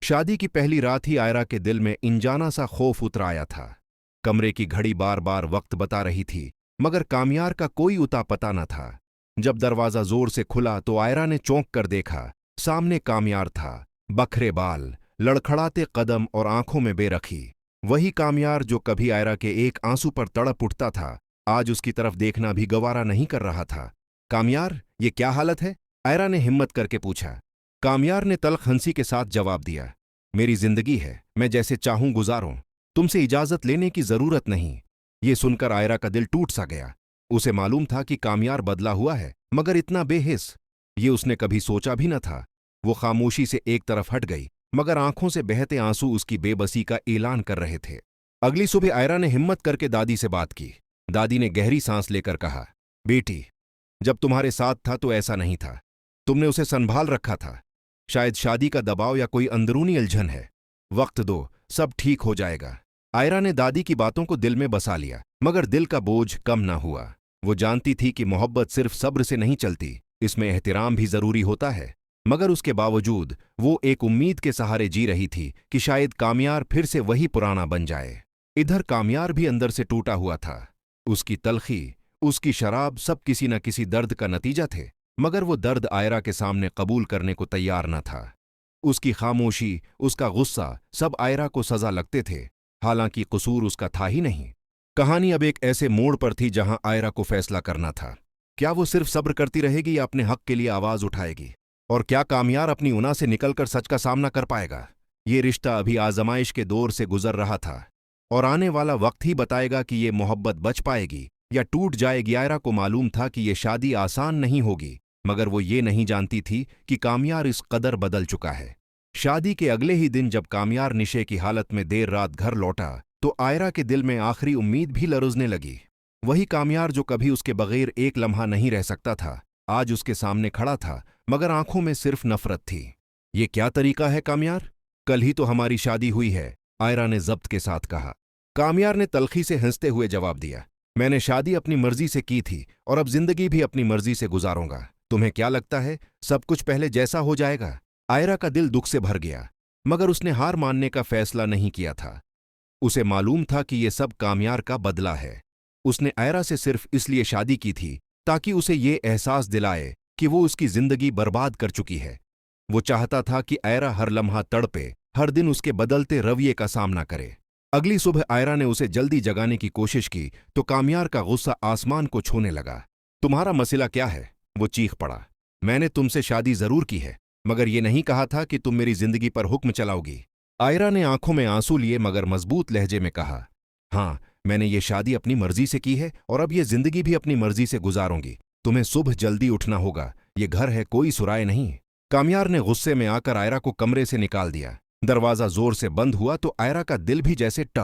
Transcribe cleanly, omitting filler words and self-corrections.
शादी की पहली रात ही आयरा के दिल में अनजाना सा खौफ उतर आया था। कमरे की घड़ी बार बार वक्त बता रही थी, मगर कामयार का कोई उता पता न था। जब दरवाजा जोर से खुला तो आयरा ने चौंक कर देखा। सामने कामयार था, बखरे बाल, लड़खड़ाते कदम और आंखों में बेरखी। वही कामयार जो कभी आयरा के एक आंसू पर तड़प उठता था, आज उसकी तरफ देखना भी गवारा नहीं कर रहा था। कामयार, ये क्या हालत है? आयरा ने हिम्मत करके पूछा। कामयार ने तल्ख हंसी के साथ जवाब दिया, मेरी जिंदगी है, मैं जैसे चाहूं गुजारूं, तुमसे इजाजत लेने की जरूरत नहीं। ये सुनकर आयरा का दिल टूट सा गया। उसे मालूम था कि कामयार बदला हुआ है, मगर इतना बेहिस ये उसने कभी सोचा भी न था। वो खामोशी से एक तरफ हट गई, मगर आंखों से बहते आंसू उसकी बेबसी का ऐलान कर रहे थे। अगली सुबह आयरा ने हिम्मत करके दादी से बात की। दादी ने गहरी सांस लेकर कहा, बेटी, जब तुम्हारे साथ था तो ऐसा नहीं था, तुमने उसे संभाल रखा था। शायद शादी का दबाव या कोई अंदरूनी उलझन है। वक्त दो, सब ठीक हो जाएगा। आयरा ने दादी की बातों को दिल में बसा लिया, मगर दिल का बोझ कम ना हुआ। वो जानती थी कि मोहब्बत सिर्फ सब्र से नहीं चलती, इसमें एहतिराम भी जरूरी होता है। मगर उसके बावजूद वो एक उम्मीद के सहारे जी रही थी कि शायद कामयार फिर से वही पुराना बन जाए। इधर कामयार भी अंदर से टूटा हुआ था। उसकी तलखी, उसकी शराब सब किसी न किसी दर्द का नतीजा थे, मगर वो दर्द आयरा के सामने कबूल करने को तैयार न था। उसकी खामोशी, उसका गुस्सा सब आयरा को सजा लगते थे, हालांकि कसूर उसका था ही नहीं। कहानी अब एक ऐसे मोड़ पर थी जहां आयरा को फैसला करना था। क्या वो सिर्फ सब्र करती रहेगी या अपने हक के लिए आवाज उठाएगी? और क्या कामयार अपनी उना से निकलकर सच का सामना कर पाएगा? ये रिश्ता अभी आजमाइश के दौर से गुजर रहा था, और आने वाला वक्त ही बताएगा कि ये मोहब्बत बच पाएगी या टूट जाएगी। आयरा को मालूम था कि ये शादी आसान नहीं होगी, मगर वो ये नहीं जानती थी कि कामयार इस कदर बदल चुका है। शादी के अगले ही दिन जब कामयार निशे की हालत में देर रात घर लौटा तो आयरा के दिल में आखिरी उम्मीद भी लरुजने लगी। वही कामयार जो कभी उसके बगैर एक लम्हा नहीं रह सकता था, आज उसके सामने खड़ा था, मगर आंखों में सिर्फ नफरत थी। ये क्या तरीका है कामयार? कल ही तो हमारी शादी हुई है, आयरा ने जब्त के साथ कहा। कामयार ने तलखी से हंसते हुए जवाब दिया, मैंने शादी अपनी मर्जी से की थी और अब जिंदगी भी अपनी मर्जी से गुजारूंगा। तुम्हें क्या लगता है सब कुछ पहले जैसा हो जाएगा? आयरा का दिल दुख से भर गया, मगर उसने हार मानने का फैसला नहीं किया था। उसे मालूम था कि ये सब कामयार का बदला है। उसने आयरा से सिर्फ इसलिए शादी की थी ताकि उसे ये एहसास दिलाए कि वो उसकी जिंदगी बर्बाद कर चुकी है। वो चाहता था कि आयरा हर लम्हा तड़पे, हर दिन उसके बदलते रवैये का सामना करे। अगली सुबह आयरा ने उसे जल्दी जगाने की कोशिश की तो कामयार का गुस्सा आसमान को छूने लगा। तुम्हारा मसला क्या है? वो चीख पड़ा। मैंने तुमसे शादी जरूर की है, मगर ये नहीं कहा था कि तुम मेरी जिंदगी पर हुक्म चलाओगी। आयरा ने आंखों में आंसू लिए मगर मजबूत लहजे में कहा, हाँ, मैंने ये शादी अपनी मर्जी से की है और अब ये जिंदगी भी अपनी मर्जी से गुजारूंगी। तुम्हें सुबह जल्दी उठना होगा, ये घर है, कोई सुराय नहीं। कामयार ने गुस्से में आकर आयरा को कमरे से निकाल दिया। दरवाजा जोर से बंद हुआ तो आयरा का दिल भी जैसे ट